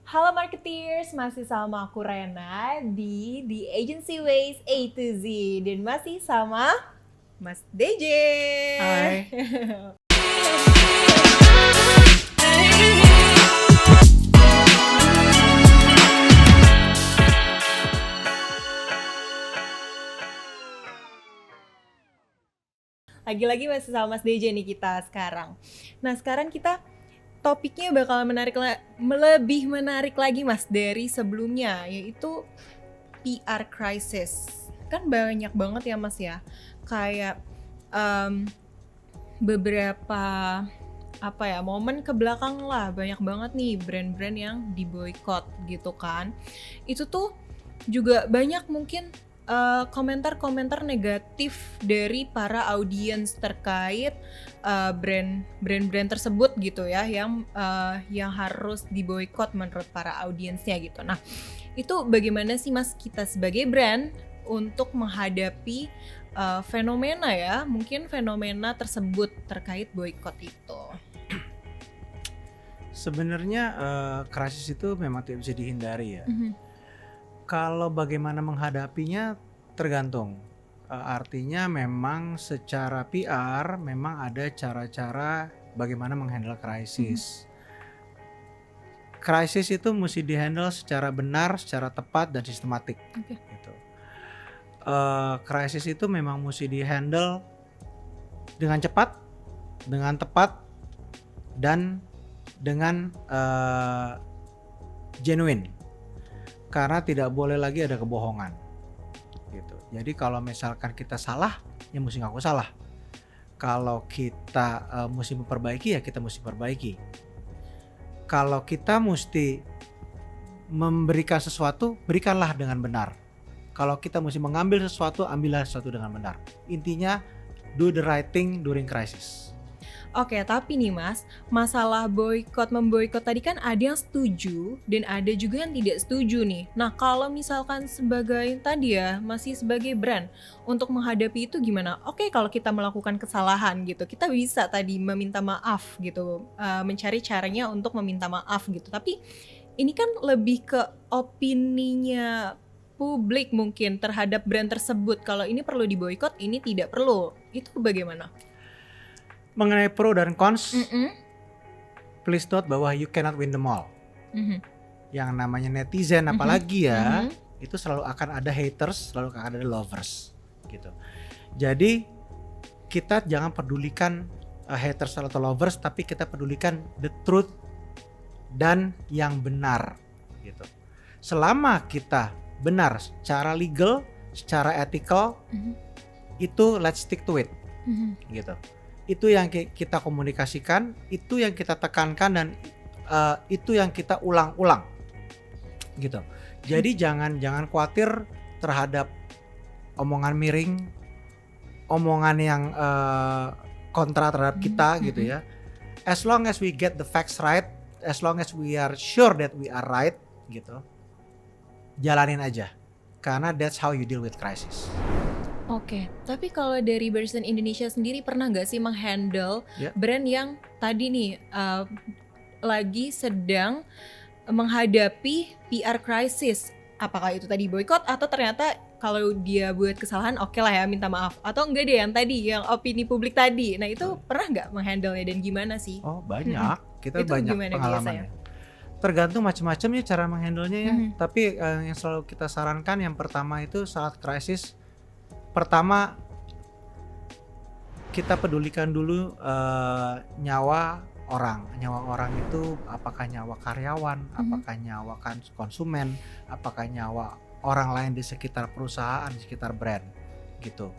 Halo marketeers, masih sama aku Rena di The Agency Ways A to Z dan masih sama Mas DJ. Hai. Lagi-lagi masih sama Mas DJ nih kita sekarang. Nah sekarang kita topiknya bakal lebih menarik lagi Mas dari sebelumnya, yaitu PR crisis. Kan banyak banget ya Mas ya, kayak beberapa momen kebelakang lah banyak banget nih brand-brand yang diboykot gitu kan. Itu tuh juga banyak mungkin komentar-komentar negatif dari para audiens terkait brand-brand tersebut gitu ya, yang harus diboykot menurut para audiensnya gitu. Nah, itu bagaimana sih Mas kita sebagai brand untuk menghadapi fenomena ya, mungkin fenomena tersebut terkait boykot itu? Sebenarnya krisis itu memang tidak bisa dihindari ya. Kalau bagaimana menghadapinya tergantung. Artinya memang secara PR memang ada cara-cara bagaimana menghandle krisis. Krisis itu mesti dihandle secara benar, secara tepat dan sistematik. Oke. Gitu. Krisis itu memang mesti dihandle dengan cepat, dengan tepat, dan dengan genuine. Karena tidak boleh lagi ada kebohongan gitu. Jadi kalau misalkan kita salah, ya mesti ngaku salah. Kalau kita mesti memperbaiki, ya kita mesti perbaiki. Kalau kita mesti memberikan sesuatu, berikanlah dengan benar. Kalau kita mesti mengambil sesuatu, ambillah sesuatu dengan benar. Intinya, do the right thing during crisis. Oke, tapi nih Mas, masalah memboikot tadi kan ada yang setuju dan ada juga yang tidak setuju nih. Nah, kalau misalkan sebagai tadi ya, masih sebagai brand, untuk menghadapi itu gimana? Oke, kalau kita melakukan kesalahan gitu, kita bisa tadi meminta maaf gitu, mencari caranya untuk meminta maaf gitu. Tapi ini kan lebih ke opininya publik mungkin terhadap brand tersebut. Kalau ini perlu diboikot, ini tidak perlu. Itu bagaimana? Mengenai pro dan cons, please note bahwa you cannot win them all. Yang namanya netizen apalagi ya, itu selalu akan ada haters, selalu akan ada lovers gitu. Jadi kita jangan pedulikan haters atau lovers, tapi kita pedulikan the truth dan yang benar gitu. Selama kita benar secara legal, secara ethical, itu let's stick to it gitu. Itu yang kita komunikasikan, itu yang kita tekankan, dan itu yang kita ulang-ulang gitu. Jadi jangan khawatir terhadap omongan miring, omongan yang kontra terhadap kita gitu ya. As long as we get the facts right, as long as we are sure that we are right gitu, jalanin aja. Karena that's how you deal with crisis. Oke, tapi kalau dari Burson Indonesia sendiri pernah nggak sih menghandle brand yang tadi nih lagi sedang menghadapi PR crisis? Apakah itu tadi boykot atau ternyata kalau dia buat kesalahan oke lah ya minta maaf, atau enggak deh yang tadi yang opini publik tadi? Nah itu pernah nggak menghandle-nya dan gimana sih? Oh banyak, kita itu banyak pengalamannya. Tergantung macam-macamnya cara menghandle-nya ya. Tapi yang selalu kita sarankan yang pertama itu saat krisis, pertama kita pedulikan dulu nyawa orang. Nyawa orang itu apakah nyawa karyawan, apakah nyawa konsumen, apakah nyawa orang lain di sekitar perusahaan, di sekitar brand gitu.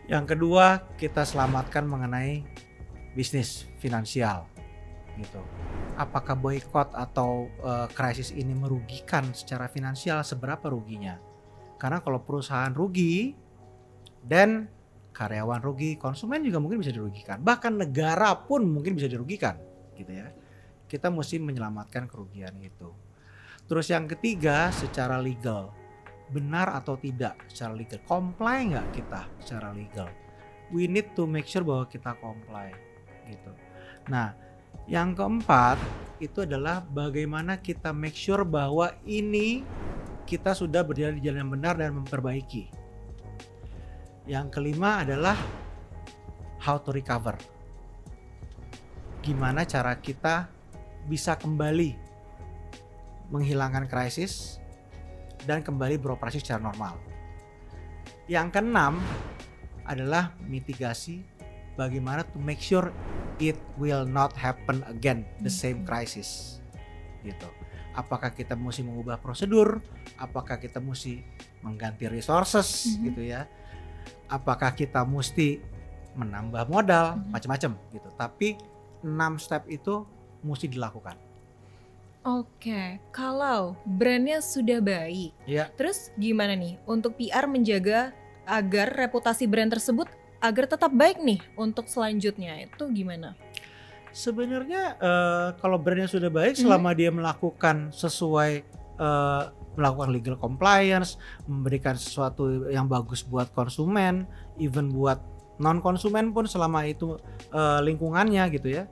Yang kedua, kita selamatkan mengenai bisnis finansial gitu. Apakah boykot atau krisis ini merugikan secara finansial, seberapa ruginya? Karena kalau perusahaan rugi dan karyawan rugi, konsumen juga mungkin bisa dirugikan. Bahkan negara pun mungkin bisa dirugikan gitu ya. Kita mesti menyelamatkan kerugian itu. Terus yang ketiga, secara legal. Benar atau tidak secara legal? Comply nggak kita secara legal? We need to make sure bahwa kita comply gitu. Nah, Yang keempat itu adalah bagaimana kita make sure bahwa ini kita sudah berjalan di jalan yang benar dan memperbaiki. Yang kelima adalah how to recover. Gimana cara kita bisa kembali menghilangkan krisis dan kembali beroperasi secara normal. Yang keenam adalah mitigasi, bagaimana to make sure it will not happen again, the same crisis gitu. Apakah kita mesti mengubah prosedur, apakah kita mesti mengganti resources gitu ya, apakah kita mesti menambah modal, macam-macam gitu. Tapi 6 step itu mesti dilakukan. Oke, kalau brandnya sudah baik, terus gimana nih untuk PR menjaga agar reputasi brand tersebut agar tetap baik nih untuk selanjutnya, itu gimana? Sebenarnya kalau brandnya sudah baik, selama dia melakukan sesuai melakukan legal compliance, memberikan sesuatu yang bagus buat konsumen, even buat non konsumen pun, selama itu lingkungannya gitu ya,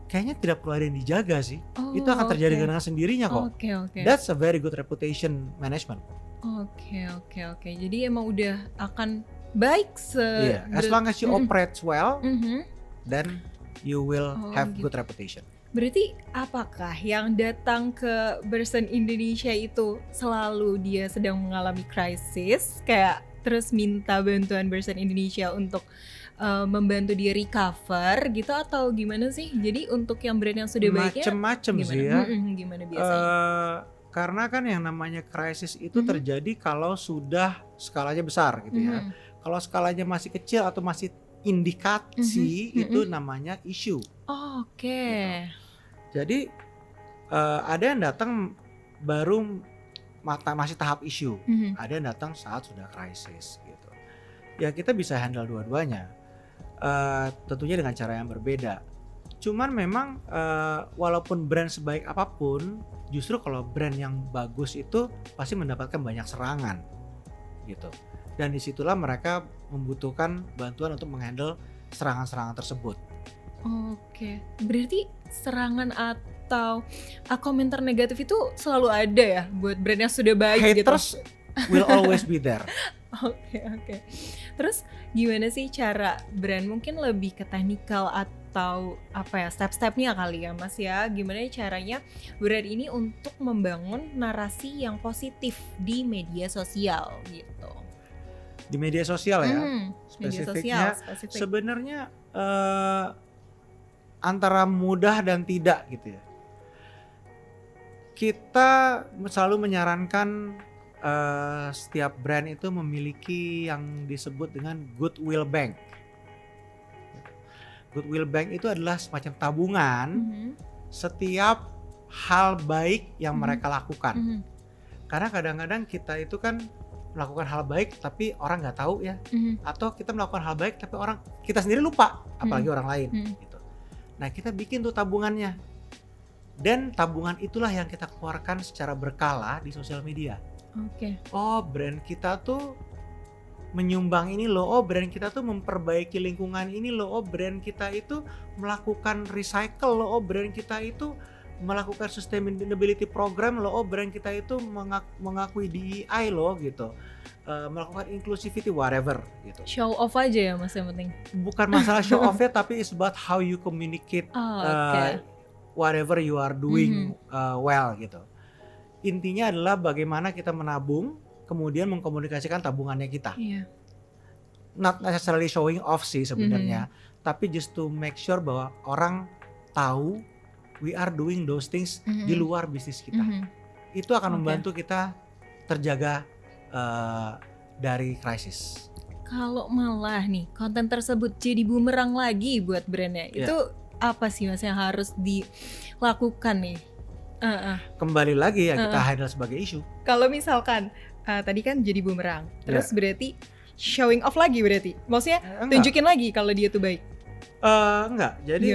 kayaknya tidak perlu ada yang dijaga sih. Itu akan terjadi dengan sendirinya kok. That's a very good reputation management. Oke. Jadi emang udah akan baik as long as you operate well, then you will have good reputation. Berarti apakah yang datang ke Bersen Indonesia itu selalu dia sedang mengalami krisis, kayak terus minta bantuan Bersen Indonesia untuk membantu dia recover gitu, atau gimana sih? Jadi untuk yang brand yang sudah baiknya macem-macem sih ya. Gimana biasanya? Karena kan yang namanya krisis itu terjadi kalau sudah skalanya besar gitu ya. Kalau skalanya masih kecil atau masih indikasi, itu namanya issue. Oke. Gitu. Jadi ada yang datang baru masih tahap issue, ada yang datang saat sudah krisis gitu. Ya kita bisa handle dua-duanya, tentunya dengan cara yang berbeda. Cuman memang walaupun brand sebaik apapun, justru kalau brand yang bagus itu pasti mendapatkan banyak serangan gitu. Dan disitulah mereka membutuhkan bantuan untuk menghandle serangan-serangan tersebut. Oke, berarti serangan atau komentar negatif itu selalu ada ya buat brand yang sudah baik. Haters will always be there. Oke. Terus gimana sih cara brand, mungkin lebih ke teknikal atau apa ya, step-stepnya kali ya Mas ya, gimana caranya brand ini untuk membangun narasi yang positif di media sosial gitu? Di media sosial ya, spesifiknya sebenarnya antara mudah dan tidak gitu ya. Kita selalu menyarankan setiap brand itu memiliki yang disebut dengan goodwill bank. Goodwill bank itu adalah semacam tabungan setiap hal baik yang mereka lakukan. Karena kadang-kadang kita itu kan melakukan hal baik tapi orang nggak tahu ya, atau kita melakukan hal baik tapi kita sendiri lupa, apalagi orang lain gitu. Nah kita bikin tuh tabungannya, dan tabungan itulah yang kita keluarkan secara berkala di sosial media. Oh brand kita tuh menyumbang ini loh, oh brand kita tuh memperbaiki lingkungan ini loh, oh brand kita itu melakukan recycle loh, oh brand kita itu melakukan sustainability program loh, oh brand kita itu mengakui DEI loh gitu, melakukan inclusivity whatever gitu. Show off aja ya Mas yang penting? Bukan masalah show off ya, tapi it's about how you communicate whatever you are doing well gitu. Intinya adalah bagaimana kita menabung, kemudian mengkomunikasikan tabungannya kita. Not necessarily showing off sih sebenarnya, tapi just to make sure bahwa orang tahu we are doing those things di luar bisnis kita. Itu akan membantu kita terjaga dari krisis. Kalau malah nih konten tersebut jadi bumerang lagi buat brandnya, itu apa sih Mas yang harus dilakukan nih? Kembali lagi ya, kita handle sebagai isu. Kalau misalkan tadi kan jadi bumerang, terus berarti showing off lagi berarti? Maksudnya tunjukin lagi kalau dia tuh baik? Enggak, jadi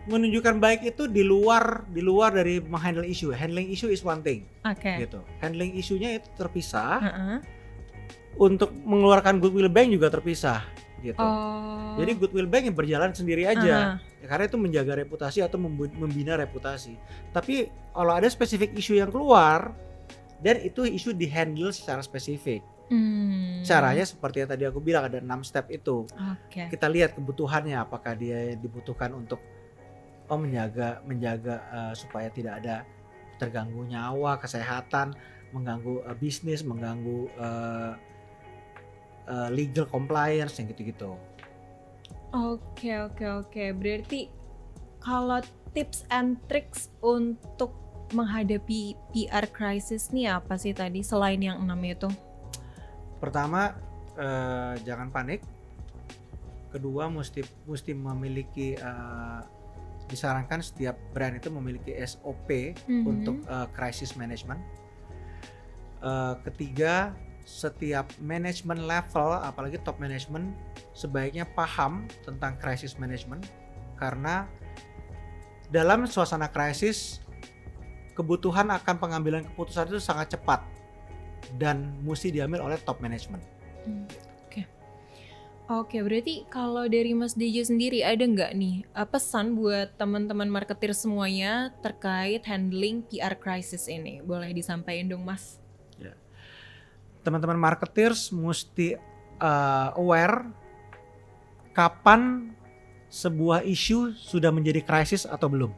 menunjukkan baik itu di luar dari menghandle isu. Handling isu is one thing, gitu. Handling isunya itu terpisah. Untuk mengeluarkan goodwill bank juga terpisah. gitu. Oh. Jadi goodwill bank yang berjalan sendiri aja. Aha. Ya, karena itu menjaga reputasi atau membina reputasi. Tapi kalau ada spesifik isu yang keluar dan itu isu dihandle secara spesifik. Caranya seperti yang tadi aku bilang, ada 6 step itu. Oke. Kita lihat kebutuhannya, apakah dia dibutuhkan untuk menjaga supaya tidak ada terganggu nyawa, kesehatan, mengganggu bisnis, mengganggu legal compliance yang gitu-gitu. Oke. Berarti kalau tips and tricks untuk menghadapi PR crisis nih apa sih tadi selain yang 6 itu? Pertama, jangan panik. Kedua, mesti memiliki disarankan setiap brand itu memiliki SOP untuk crisis management. Ketiga, setiap management level, apalagi top management, sebaiknya paham tentang crisis management, karena dalam suasana krisis kebutuhan akan pengambilan keputusan itu sangat cepat dan mesti diambil oleh top management. Oke, berarti kalau dari Mas DJ sendiri ada nggak nih pesan buat teman-teman marketer semuanya terkait handling PR crisis ini? Boleh disampaikan dong, Mas? Ya. Teman-teman marketers mesti aware kapan sebuah isu sudah menjadi krisis atau belum.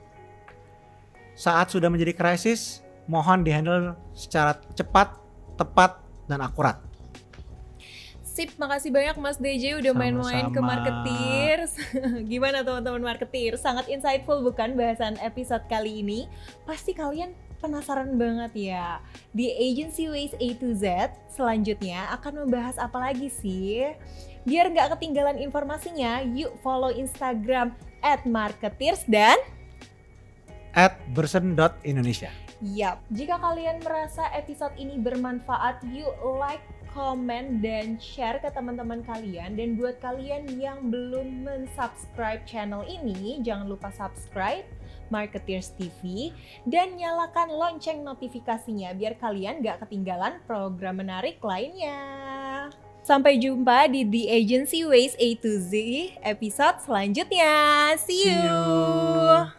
Saat sudah menjadi krisis, mohon dihandle secara cepat, tepat, dan akurat. Sip, makasih banyak Mas DJ udah main-main ke Marketeers. Gimana teman-teman Marketeers? Sangat insightful bukan bahasan episode kali ini? Pasti kalian penasaran banget ya. Di Agency Ways A to Z selanjutnya akan membahas apa lagi sih? Biar nggak ketinggalan informasinya, yuk follow Instagram @marketeers dan @bersen.indonesia. Yap, jika kalian merasa episode ini bermanfaat, yuk like, komen, dan share ke teman-teman kalian. Dan buat kalian yang belum mensubscribe channel ini, jangan lupa subscribe Marketeers TV dan nyalakan lonceng notifikasinya biar kalian gak ketinggalan program menarik lainnya. Sampai jumpa di The Agency Ways A to Z episode selanjutnya. See you.